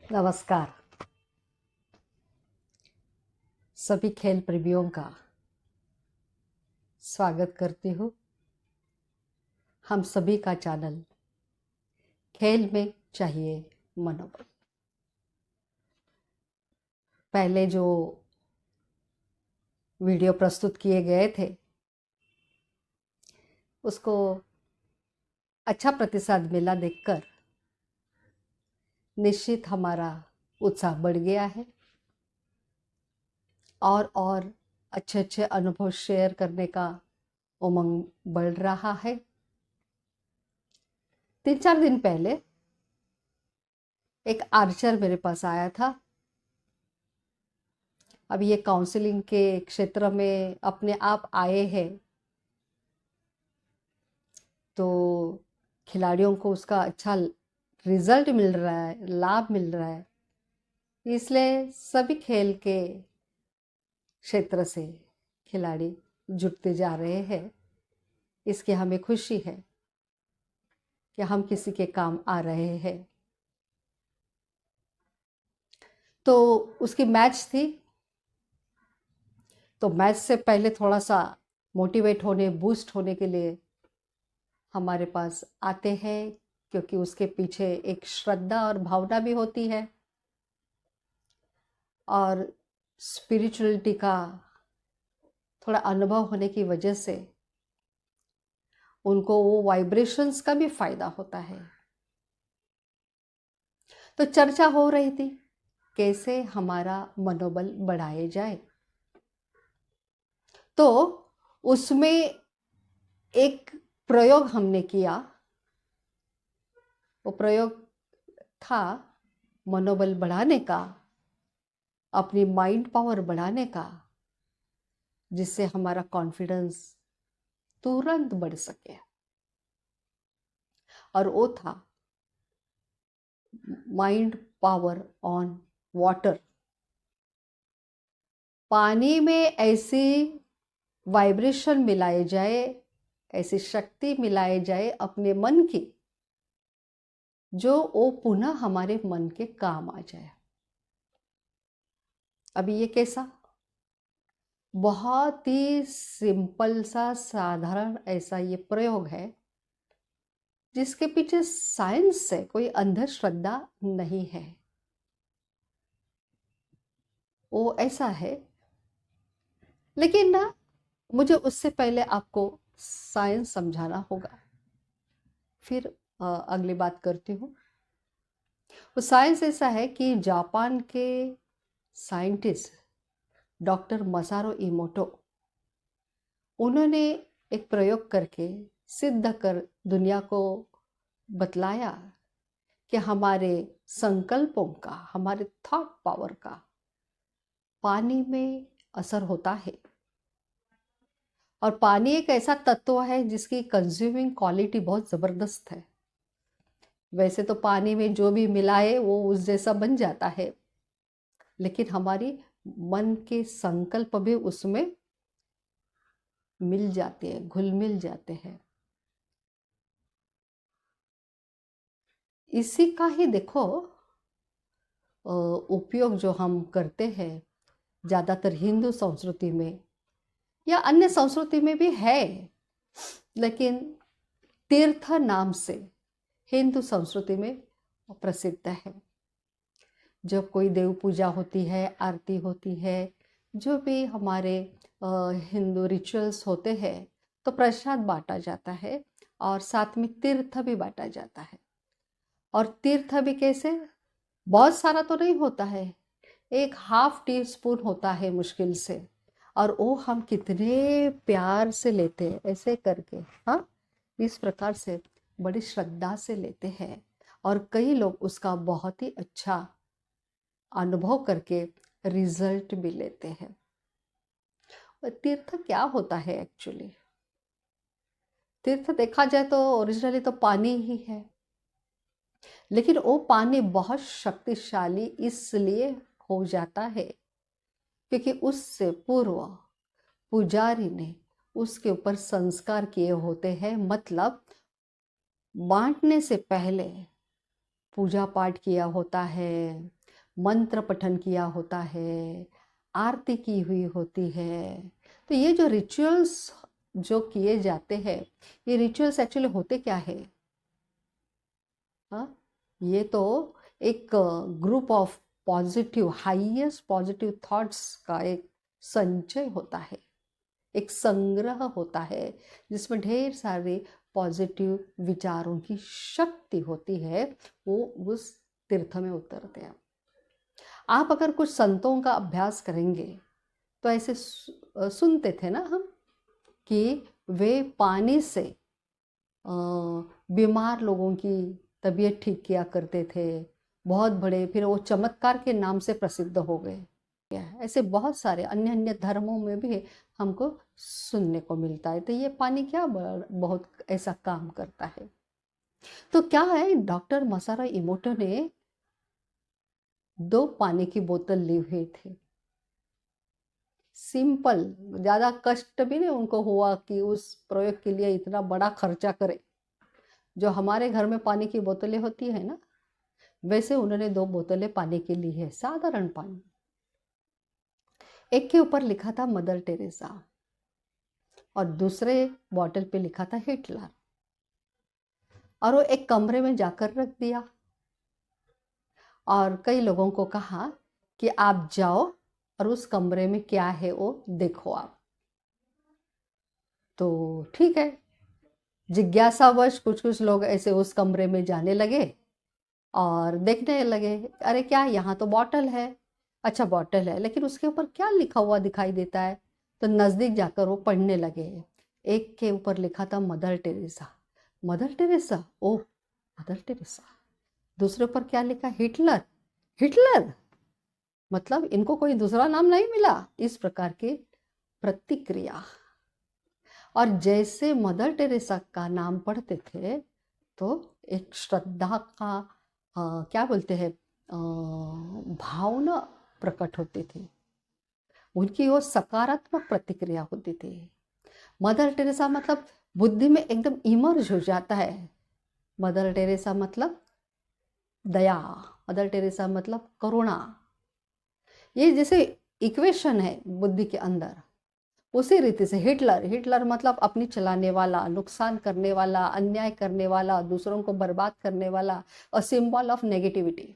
नमस्कार। सभी खेल प्रेमियों का स्वागत करती हूँ। हम सभी का चैनल खेल में चाहिए मनोबल। पहले जो वीडियो प्रस्तुत किए गए थे उसको अच्छा प्रतिसाद मिला देखकर निश्चित हमारा उत्साह बढ़ गया है और अच्छे अच्छे अनुभव शेयर करने का उमंग बढ़ रहा है। 3-4 दिन पहले एक आर्चर मेरे पास आया था। अब ये काउंसलिंग के क्षेत्र में अपने आप आए हैं तो खिलाड़ियों को उसका अच्छा रिजल्ट मिल रहा है, लाभ मिल रहा है, इसलिए सभी खेल के क्षेत्र से खिलाड़ी जुटते जा रहे हैं। इसकी हमें खुशी है कि हम किसी के काम आ रहे हैं। तो उसकी मैच थी, तो मैच से पहले थोड़ा सा मोटिवेट होने, बूस्ट होने के लिए हमारे पास आते हैं, क्योंकि उसके पीछे एक श्रद्धा और भावना भी होती है और स्पिरिचुअलिटी का थोड़ा अनुभव होने की वजह से उनको वो वाइब्रेशंस का भी फायदा होता है। तो चर्चा हो रही थी कैसे हमारा मनोबल बढ़ाया जाए। तो उसमें एक प्रयोग हमने किया। वो प्रयोग था मनोबल बढ़ाने का, अपनी माइंड पावर बढ़ाने का, जिससे हमारा कॉन्फिडेंस तुरंत बढ़ सके। और वो था माइंड पावर ऑन वाटर। पानी में ऐसी वाइब्रेशन मिलाए जाए, ऐसी शक्ति मिलाए जाए अपने मन की, जो वो पुनः हमारे मन के काम आ जाए। अभी ये कैसा? बहुत ही सिंपल सा साधारण ऐसा ये प्रयोग है जिसके पीछे साइंस से कोई अंधश्रद्धा नहीं है। वो ऐसा है, लेकिन ना मुझे उससे पहले आपको साइंस समझाना होगा, फिर अगली बात करती हूँ। वो साइंस ऐसा है कि जापान के साइंटिस्ट डॉक्टर मसारो इमोटो, उन्होंने एक प्रयोग करके सिद्ध कर दुनिया को बतलाया कि हमारे संकल्पों का, हमारे थॉट पावर का पानी में असर होता है। और पानी एक ऐसा तत्व है जिसकी कंज्यूमिंग क्वालिटी बहुत ज़बरदस्त है। वैसे तो पानी में जो भी मिलाए वो उस जैसा बन जाता है, लेकिन हमारी मन के संकल्प भी उसमें मिल जाते हैं, घुल मिल जाते हैं। इसी का ही देखो उपयोग जो हम करते हैं ज़्यादातर हिंदू संस्कृति में या अन्य संस्कृति में भी है, लेकिन तीर्थ नाम से हिंदू संस्कृति में प्रसिद्ध है। जब कोई देव पूजा होती है, आरती होती है, जो भी हमारे हिंदू रिचुअल्स होते हैं, तो प्रसाद बांटा जाता है और साथ में तीर्थ भी बांटा जाता है। और तीर्थ भी कैसे? बहुत सारा तो नहीं होता है, 1/2 टीस्पून होता है मुश्किल से, और वो हम कितने प्यार से लेते हैं ऐसे करके। हाँ, इस प्रकार से बड़ी श्रद्धा से लेते हैं और कई लोग उसका बहुत ही अच्छा अनुभव करके रिजल्ट भी लेते हैं। और तीर्थ क्या होता है एक्चुअली? तीर्थ देखा जाए तो ओरिजिनली तो पानी ही है, लेकिन वो पानी बहुत शक्तिशाली इसलिए हो जाता है क्योंकि उससे पूर्व पुजारी ने उसके ऊपर संस्कार किए होते हैं। मतलब बांटने से पहले पूजा पाठ किया होता है, मंत्र पठन किया होता है, आरती की हुई होती है। तो ये जो रिचुअल्स जो किए जाते हैं, ये रिचुअल्स एक्चुअली होते क्या है? हाँ, ये तो एक group of positive, highest positive thoughts का एक संचय होता है, एक संग्रह होता है जिसमें ढेर सारे पॉजिटिव विचारों की शक्ति होती है। वो उस तीर्थ में उतरते हैं। आप अगर कुछ संतों का अभ्यास करेंगे तो ऐसे सुनते थे ना हम कि वे पानी से बीमार लोगों की तबीयत ठीक किया करते थे, बहुत बड़े, फिर वो चमत्कार के नाम से प्रसिद्ध हो गए। ऐसे बहुत सारे अन्य अन्य धर्मों में भी हमको सुनने को मिलता है। तो ये पानी क्या बहुत ऐसा काम करता है। तो क्या है, डॉक्टर मसारो इमोटो ने 2 पानी की बोतल ली हुई थी। सिंपल, ज़्यादा कष्ट भी नहीं उनको हुआ कि उस प्रयोग के लिए इतना बड़ा खर्चा करे। जो हमारे घर में पानी की बोतलें होती है ना, वैसे उन्होंने 2 बोतलें पानी की ली है, साधारण पानी। एक के ऊपर लिखा था मदर टेरेसा और दूसरे बॉटल पे लिखा था हिटलर। और वो एक कमरे में जाकर रख दिया और कई लोगों को कहा कि आप जाओ और उस कमरे में क्या है वो देखो आप। तो ठीक है, जिज्ञासावश कुछ कुछ लोग ऐसे उस कमरे में जाने लगे और देखने लगे, अरे क्या, यहाँ तो बॉटल है। अच्छा बॉटल है, लेकिन उसके ऊपर क्या लिखा हुआ दिखाई देता है। तो नज़दीक जाकर वो पढ़ने लगे। एक के ऊपर लिखा था मदर टेरेसा। मदर टेरेसा, ओह मदर टेरेसा। दूसरे ऊपर क्या लिखा, हिटलर। हिटलर मतलब इनको कोई दूसरा नाम नहीं मिला। इस प्रकार की प्रतिक्रिया। और जैसे मदर टेरेसा का नाम पढ़ते थे तो एक श्रद्धा का क्या बोलते हैं, भावना प्रकट होती थी। उनकी वो सकारात्मक प्रतिक्रिया होती थी। मदर टेरेसा मतलब बुद्धि में एकदम इमर्ज हो जाता है। मदर टेरेसा मतलब दया, मदर टेरेसा मतलब करुणा। ये जैसे इक्वेशन है बुद्धि के अंदर, उसी रीति से हिटलर, हिटलर मतलब अपनी चलाने वाला, नुकसान करने वाला, अन्याय करने वाला, दूसरों को बर्बाद करने वाला, अ सिंबल ऑफ नेगेटिविटी।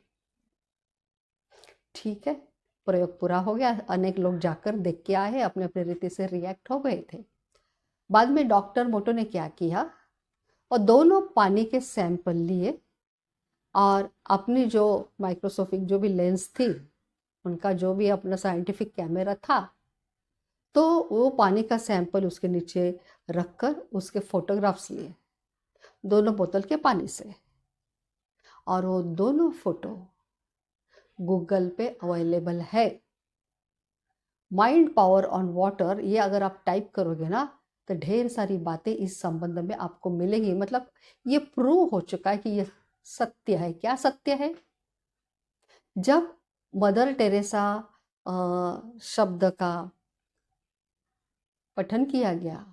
ठीक है, प्रयोग पूरा हो गया। अनेक लोग जाकर देख के आए, अपने अपने रीति से रिएक्ट हो गए थे। बाद में डॉक्टर मोटो ने क्या किया, और दोनों पानी के सैंपल लिए और अपनी जो माइक्रोस्कोपिक जो भी लेंस थी, उनका जो भी अपना साइंटिफिक कैमरा था, तो वो पानी का सैंपल उसके नीचे रखकर उसके फोटोग्राफ्स लिए दोनों बोतल के पानी से। और वो दोनों फोटो गूगल पे अवेलेबल है। माइंड पावर ऑन वाटर, ये अगर आप टाइप करोगे ना तो ढेर सारी बातें इस संबंध में आपको मिलेगी। मतलब ये प्रूव हो चुका है कि ये सत्य है। क्या सत्य है? जब मदर टेरेसा शब्द का पठन किया गया,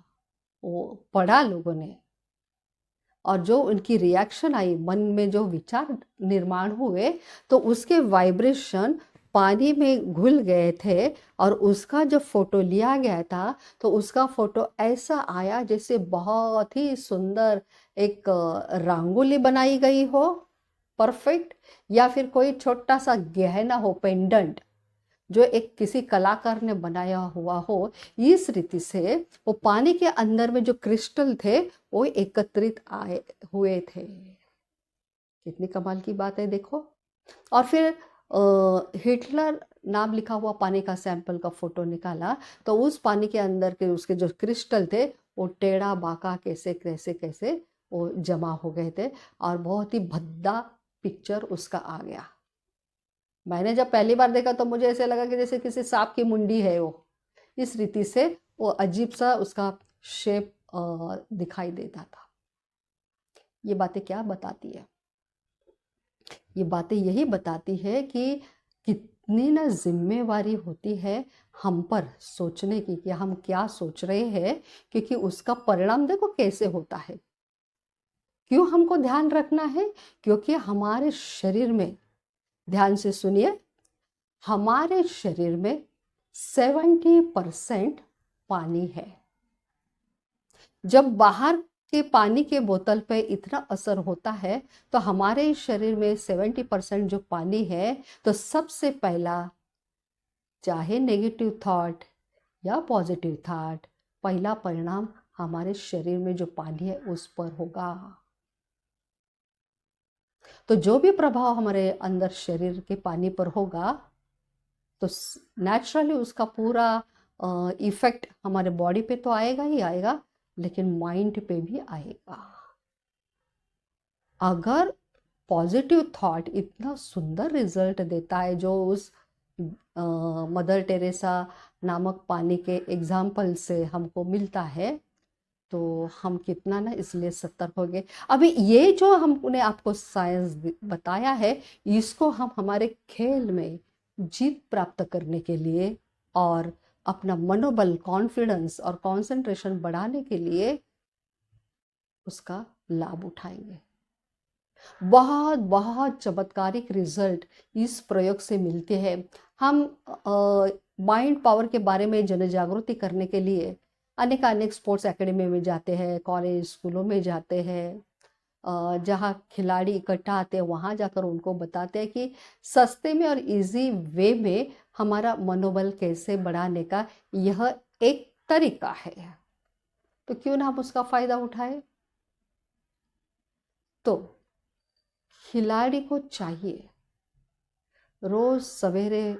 वो पढ़ा लोगों ने, और जो उनकी रिएक्शन आई, मन में जो विचार निर्माण हुए, तो उसके वाइब्रेशन पानी में घुल गए थे। और उसका जब फोटो लिया गया था तो उसका फोटो ऐसा आया जैसे बहुत ही सुंदर एक रंगोली बनाई गई हो, परफेक्ट, या फिर कोई छोटा सा गहना हो, पेंडेंट, जो एक किसी कलाकार ने बनाया हुआ हो। इस रीति से वो पानी के अंदर में जो क्रिस्टल थे वो एकत्रित आए हुए थे। कितनी कमाल की बात है, देखो। और फिर हिटलर नाम लिखा हुआ पानी का सैंपल का फोटो निकाला तो उस पानी के अंदर के उसके जो क्रिस्टल थे वो टेढ़ा बाका कैसे कैसे कैसे वो जमा हो गए थे और बहुत ही भद्दा पिक्चर उसका आ गया। मैंने जब पहली बार देखा तो मुझे ऐसे लगा कि जैसे किसी सांप की मुंडी है वो। इस रीति से वो अजीब सा उसका शेप दिखाई देता था। ये बातें क्या बताती है? ये बातें यही बताती है कि कितनी ना जिम्मेवारी होती है हम पर सोचने की कि हम क्या सोच रहे हैं, क्योंकि उसका परिणाम देखो कैसे होता है। क्यों हमको ध्यान रखना है? क्योंकि हमारे शरीर में, ध्यान से सुनिए, हमारे शरीर में 70% पानी है। जब बाहर के पानी के बोतल पे इतना असर होता है तो हमारे शरीर में 70% जो पानी है, तो सबसे पहला चाहे नेगेटिव थॉट या पॉजिटिव थॉट, पहला परिणाम हमारे शरीर में जो पानी है उस पर होगा। तो जो भी प्रभाव हमारे अंदर शरीर के पानी पर होगा तो नेचुरली उसका पूरा इफेक्ट हमारे बॉडी पे तो आएगा ही आएगा, लेकिन माइंड पे भी आएगा। अगर पॉजिटिव थॉट इतना सुंदर रिजल्ट देता है जो उस मदर टेरेसा नामक पानी के एग्जाम्पल से हमको मिलता है, तो हम कितना ना इसलिए सतर्क हो गए। अभी ये जो हमने आपको साइंस बताया है, इसको हम हमारे खेल में जीत प्राप्त करने के लिए और अपना मनोबल, कॉन्फिडेंस और कंसंट्रेशन बढ़ाने के लिए उसका लाभ उठाएंगे। बहुत बहुत चमत्कारिक रिजल्ट इस प्रयोग से मिलते हैं। हम माइंड पावर के बारे में जन जागृति करने के लिए अनेक स्पोर्ट्स एकेडमी में जाते हैं, कॉलेज स्कूलों में जाते हैं, जहाँ खिलाड़ी इकट्ठा आते हैं वहाँ जाकर उनको बताते हैं कि सस्ते में और इजी वे में हमारा मनोबल कैसे बढ़ाने का यह एक तरीका है, तो क्यों ना हम उसका फायदा उठाएं। तो खिलाड़ी को चाहिए रोज सवेरे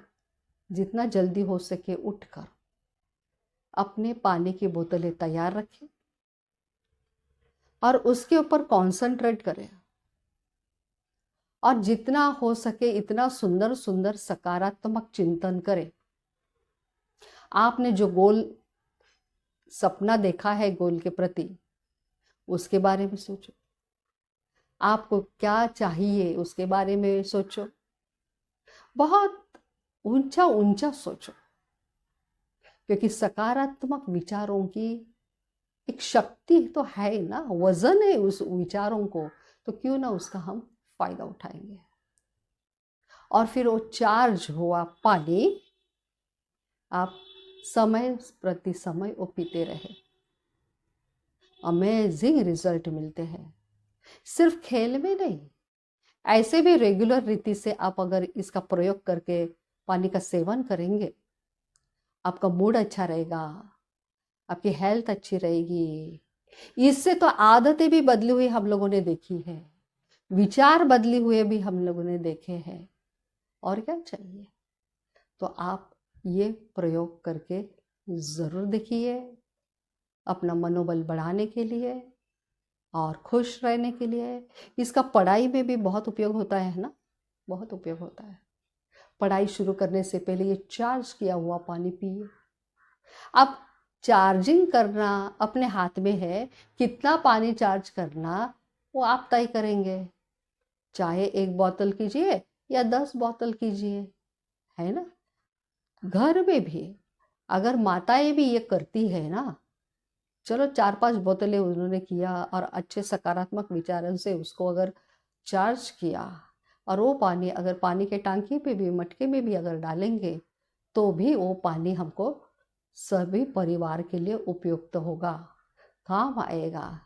जितना जल्दी हो सके उठकर अपने पानी की बोतलें तैयार रखें और उसके ऊपर कंसंट्रेट करें और जितना हो सके इतना सुंदर सुंदर सकारात्मक चिंतन करें। आपने जो गोल सपना देखा है गोल के प्रति, उसके बारे में सोचो। आपको क्या चाहिए उसके बारे में सोचो, बहुत ऊंचा ऊंचा सोचो, क्योंकि सकारात्मक विचारों की एक शक्ति तो है ना, वजन है उस विचारों को, तो क्यों ना उसका हम फायदा उठाएंगे। और फिर वो चार्ज हुआ पानी आप समय प्रति समय वो पीते रहे, अमेजिंग रिजल्ट मिलते हैं। सिर्फ खेल में नहीं, ऐसे भी रेगुलर रीति से आप अगर इसका प्रयोग करके पानी का सेवन करेंगे, आपका मूड अच्छा रहेगा, आपकी हेल्थ अच्छी रहेगी। इससे तो आदतें भी बदली हुई हम लोगों ने देखी है, विचार बदले हुए भी हम लोगों ने देखे हैं, और क्या चाहिए। तो आप ये प्रयोग करके ज़रूर देखिए, अपना मनोबल बढ़ाने के लिए और खुश रहने के लिए। इसका पढ़ाई में भी बहुत उपयोग होता है ना, बहुत उपयोग होता है। पढ़ाई शुरू करने से पहले ये चार्ज किया हुआ पानी पिए। अब चार्जिंग करना अपने हाथ में है, कितना पानी चार्ज करना वो आप तय करेंगे, चाहे 1 बोतल कीजिए या 10 बोतल कीजिए, है ना। घर में भी अगर माताएं भी ये करती है ना, चलो 4-5 बोतलें उन्होंने किया और अच्छे सकारात्मक विचारों से उसको अगर चार्ज किया, और वो पानी अगर पानी के टांकी पे भी, मटके में भी अगर डालेंगे, तो भी वो पानी हमको सभी परिवार के लिए उपयुक्त होगा, काम आएगा।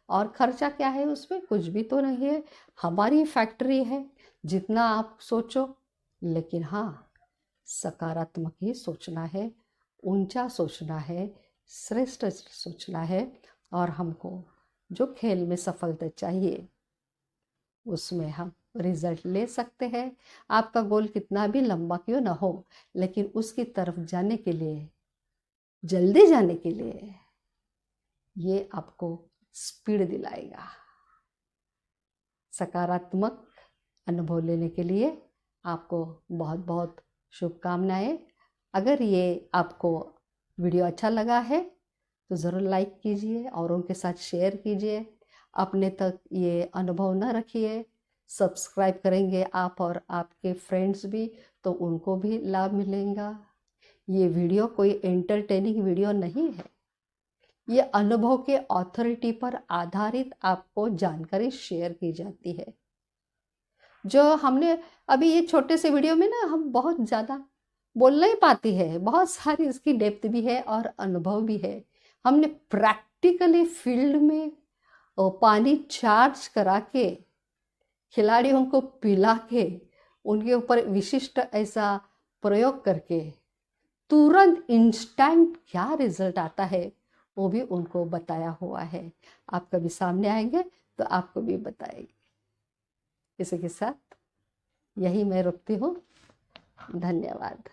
और खर्चा क्या है उसमें, कुछ भी तो नहीं है, हमारी फैक्ट्री है, जितना आप सोचो। लेकिन हाँ, सकारात्मक ही सोचना है, ऊंचा सोचना है, श्रेष्ठ सोचना है, और हमको जो खेल में सफलता चाहिए उसमें हम रिजल्ट ले सकते हैं। आपका गोल कितना भी लंबा क्यों ना हो, लेकिन उसकी तरफ जाने के लिए, जल्दी जाने के लिए ये आपको स्पीड दिलाएगा। सकारात्मक अनुभव लेने के लिए आपको बहुत बहुत शुभकामनाएं। अगर ये आपको वीडियो अच्छा लगा है तो ज़रूर लाइक कीजिए, औरों के साथ शेयर कीजिए, अपने तक ये अनुभव न रखिए। सब्सक्राइब करेंगे आप और आपके फ्रेंड्स भी, तो उनको भी लाभ मिलेगा। ये वीडियो कोई एंटरटेनिंग वीडियो नहीं है, ये अनुभव के ऑथोरिटी पर आधारित आपको जानकारी शेयर की जाती है। जो हमने अभी ये छोटे से वीडियो में ना हम बहुत ज़्यादा बोल नहीं पाती है, बहुत सारी इसकी डेप्थ भी है और अनुभव भी है। हमने प्रैक्टिकली फील्ड में पानी चार्ज करा के खिलाड़ियों को पिला के उनके ऊपर विशिष्ट ऐसा प्रयोग करके तुरंत इंस्टेंट क्या रिजल्ट आता है वो भी उनको बताया हुआ है। आप कभी सामने आएंगे तो आपको भी बताएंगे। इसी के साथ यही मैं रुकती हूँ। धन्यवाद।